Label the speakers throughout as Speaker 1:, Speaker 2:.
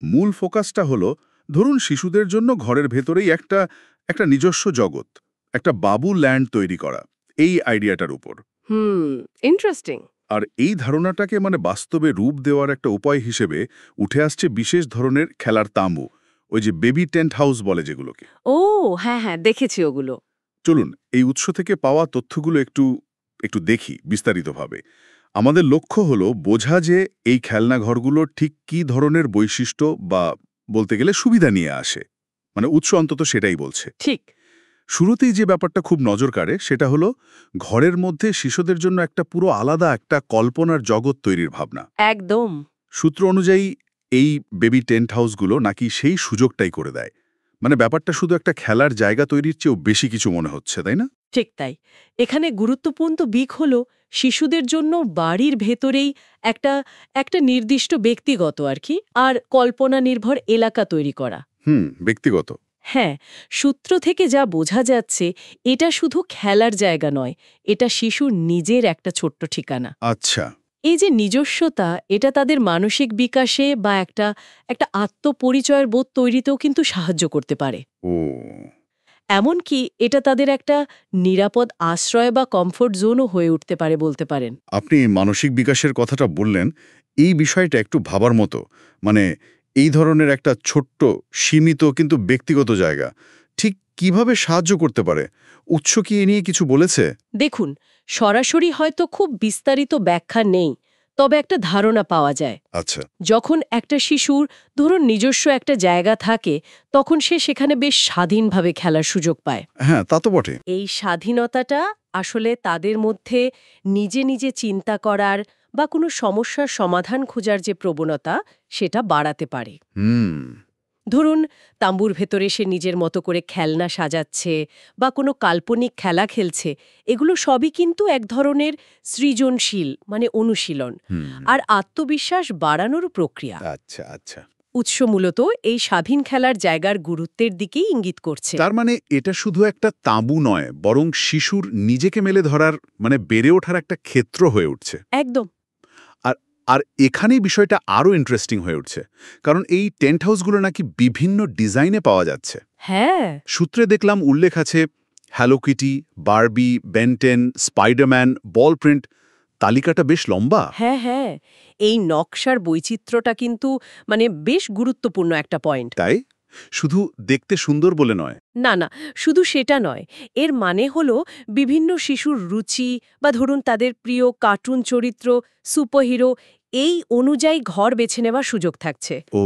Speaker 1: মূল ফোকাসটা হলো ধরুন শিশুদের জন্য ঘরের ভেতরেই একটা একটা নিজস্ব জগৎ, একটা বাবু ল্যান্ড তৈরি করা, এই আইডিয়াটার উপর।
Speaker 2: ইন্টারেস্টিং।
Speaker 1: আর এই ধারণাটাকে বাস্তবে রূপ দেওয়ার একটা উপায় হিসেবে উঠে আসছে বিশেষ ধরনের খেলার তাঁবু, ওই যে বেবি টেন্ট হাউস বলে যেগুলোকে।
Speaker 2: ও হ্যাঁ হ্যাঁ, দেখেছি ওগুলো।
Speaker 1: চলুন এই উৎস থেকে পাওয়া তথ্যগুলো একটু একটু দেখি বিস্তারিতভাবে। আমাদের লক্ষ্য হলো বোঝা যে এই খেলনা ঘরগুলো ঠিক কী ধরনের বৈশিষ্ট্য বা বলতে গেলে সুবিধা নিয়ে আসে। উৎস অন্তত সেটাই বলছে।
Speaker 2: ঠিক।
Speaker 1: শুরুতেই যে ব্যাপারটা খুব নজর কাড়ে সেটা হলো ঘরের মধ্যে শিশুদের জন্য একটা পুরো আলাদা একটা কল্পনার জগৎ তৈরির ভাবনা।
Speaker 2: একদম।
Speaker 1: সূত্র অনুযায়ী এই বেবি টেন্ট হাউসগুলো নাকি সেই সুযোগটাই করে দেয়। ব্যাপারটা শুধু একটা খেলার জায়গা তৈরির চেয়েও বেশি কিছু মনে হচ্ছে, তাই না?
Speaker 2: ঠিক তাই। এখানে গুরুত্বপূর্ণ দিক হলো শিশুদের জন্য বাড়ির ভেতরেই একটা একটা নির্দিষ্ট ব্যক্তিগত আর কল্পনা নির্ভর এলাকা তৈরি করা।
Speaker 1: ব্যক্তিগত।
Speaker 2: হ্যাঁ, সূত্র থেকে যা বোঝা যাচ্ছে এটা শুধু খেলার জায়গা নয়, এটা শিশুর নিজের একটা ছোট্ট ঠিকানা।
Speaker 1: আচ্ছা।
Speaker 2: এই যে নিজস্বতা, এটা তাদের মানসিক বিকাশে বা একটা একটা আত্মপরিচয়ের বোধ তৈরিতেও কিন্তু সাহায্য করতে পারে।
Speaker 1: ও।
Speaker 2: এমনকি এটা তাদের একটা নিরাপদ আশ্রয় বা কমফোর্ট জোনও হয়ে উঠতে পারে বলতে পারেন।
Speaker 1: আপনি মানসিক বিকাশের কথাটা বললেন, এই বিষয়টা একটু ভাবার মতো। মানে এই ধরনের একটা ছোট্ট, সীমিত কিন্তু ব্যক্তিগত জায়গা ঠিক কিভাবে সাহায্য করতে পারে? উৎস কি এ নিয়ে কিছু বলেছে?
Speaker 2: দেখুন, সরাসরি হয়তো খুব বিস্তারিত ব্যাখ্যা নেই, তবে একটা ধারণা পাওয়া যায়।
Speaker 1: আচ্ছা।
Speaker 2: যখন একটা শিশুর ধরুন নিজস্ব একটা জায়গা থাকে, তখন সে সেখানে বেশ স্বাধীনভাবে খেলার সুযোগ পায়।
Speaker 1: হ্যাঁ, তা তো বটে।
Speaker 2: এই স্বাধীনতাটা আসলে তাদের মধ্যে নিজে নিজে চিন্তা করার বা কোনো সমস্যার সমাধান খোঁজার যে প্রবণতা, সেটা বাড়াতে পারে।
Speaker 1: হুম।
Speaker 2: ধরুন, তাঁবুর ভেতরে সে নিজের মতো করে খেলনা সাজাচ্ছে বা কোনো কাল্পনিক খেলা খেলছে, এগুলো সবই কিন্তু এক ধরনের সৃজনশীল অনুশীলন আর আত্মবিশ্বাস বাড়ানোর প্রক্রিয়া।
Speaker 1: আচ্ছা, আচ্ছা।
Speaker 2: উৎস মূলত এই স্বাধীন খেলার জায়গার গুরুত্বের দিকেই ইঙ্গিত করছে।
Speaker 1: তার এটা শুধু একটা তাঁবু নয়, বরং শিশুর নিজেকে মেলে ধরার বেড়ে ওঠার একটা ক্ষেত্র হয়ে উঠছে।
Speaker 2: একদম।
Speaker 1: আর আর এখানেই বিষয়টা আরও ইন্টারেস্টিং হয়ে উঠছে, কারণ এই টেন্ট হাউসগুলো নাকি বিভিন্ন ডিজাইনে পাওয়া যাচ্ছে।
Speaker 2: হ্যাঁ।
Speaker 1: সূত্রে দেখলাম উল্লেখ আছে hello Kitty, Barbie, Ben 10, Spiderman, বল প্রিন্ট। তালিকাটা বেশ লম্বা।
Speaker 2: হ্যাঁ হ্যাঁ, এই নকশার বৈচিত্র্যটা কিন্তু বেশ গুরুত্বপূর্ণ একটা পয়েন্ট।
Speaker 1: তাই শুধু দেখতে সুন্দর বলে নয়।
Speaker 2: না না, শুধু সেটা নয়, এর মানে হলো বিভিন্ন শিশুর রুচি বা ধরুন তাদের প্রিয় কার্টুন চরিত্র, সুপারহিরো, এই অনুযায়ী ঘর বেছে নেওয়ার সুযোগ থাকছে।
Speaker 1: ও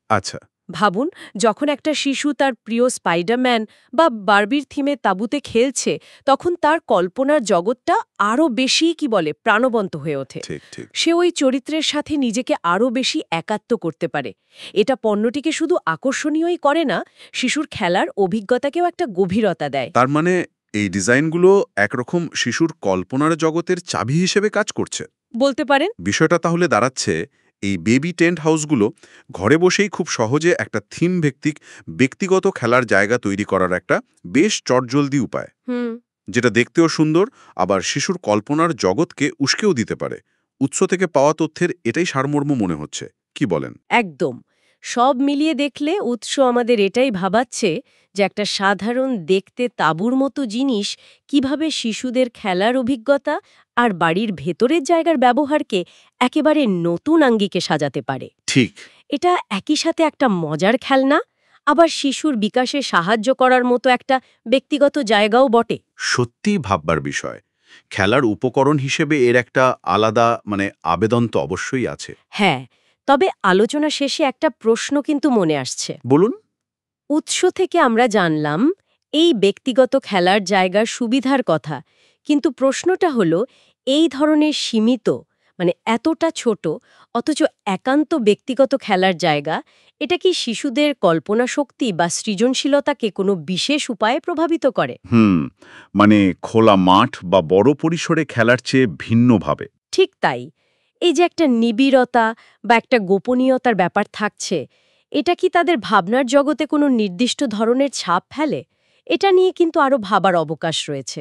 Speaker 1: আচ্ছা।
Speaker 2: ভাবুন, যখন একটা শিশু তার প্রিয় স্পাইডারম্যান বা বারবির থিমে তাঁবুতে খেলছে, তখন তার কল্পনার জগৎটা আরও বেশি প্রাণবন্ত হয়ে ওঠে।
Speaker 1: ঠিক ঠিক।
Speaker 2: সে ওই চরিত্রের সাথে নিজেকে আরও বেশি একাত্ম করতে পারে। এটা পণ্যটিকে শুধু আকর্ষণীয়ই করে না, শিশুর খেলার অভিজ্ঞতাকেও একটা গভীরতা দেয়।
Speaker 1: তার এই ডিজাইনগুলো একরকম শিশুর কল্পনার জগতের চাবি হিসেবে কাজ করছে
Speaker 2: বলতে পারেন।
Speaker 1: বিষয়টা তাহলে দাঁড়াচ্ছে এই বেবি টেন্ট হাউসগুলো ঘরে বসেই খুব সহজে একটা থিম ভিত্তিক ব্যক্তিগত খেলার জায়গা তৈরি করার একটা বেশ চটজলদি উপায়, যেটা দেখতেও সুন্দর আবার শিশুর কল্পনার জগৎকে উস্কেও দিতে পারে। উৎস থেকে পাওয়া তথ্যের এটাই সারমর্ম মনে হচ্ছে, কি বলেন?
Speaker 2: একদম। সব মিলিয়ে দেখলে উৎস আমাদের এটাই ভাবাচ্ছে যে একটা সাধারণ দেখতে তাঁবুর মতো জিনিস কিভাবে শিশুদের খেলার অভিজ্ঞতা আর বাড়ির ভেতরের জায়গার ব্যবহারকে একেবারে নতুন আঙ্গিকে সাজাতে পারে।
Speaker 1: ঠিক।
Speaker 2: এটা একই সাথে একটা মজার খেলনা, আবার শিশুর বিকাশে সাহায্য করার মতো একটা ব্যক্তিগত জায়গাও বটে।
Speaker 1: সত্যিই ভাববার বিষয়। খেলার উপকরণ হিসেবে এর একটা আলাদা আবেদন তো অবশ্যই আছে।
Speaker 2: হ্যাঁ, তবে আলোচনা শেষে একটা প্রশ্ন কিন্তু মনে আসছে।
Speaker 1: বলুন।
Speaker 2: উৎস থেকে আমরা জানলাম এই ব্যক্তিগত খেলার জায়গার সুবিধার কথা, কিন্তু প্রশ্নটা হলো, এই ধরনের সীমিত এতটা ছোট অথচ একান্ত ব্যক্তিগত খেলার জায়গা, এটা কি শিশুদের কল্পনা শক্তি বা সৃজনশীলতাকে কোনো বিশেষ উপায়ে প্রভাবিত করে?
Speaker 1: খোলা মাঠ বা বড় পরিসরে খেলার চেয়ে ভিন্নভাবে।
Speaker 2: ঠিক তাই। এই যে একটা নিবিড়তা বা একটা গোপনীয়তার ব্যাপার থাকছে, এটা কি তাদের ভাবনার জগতে কোনো নির্দিষ্ট ধরনের ছাপ ফেলে? এটা নিয়ে কিন্তু আরও ভাবার অবকাশ রয়েছে।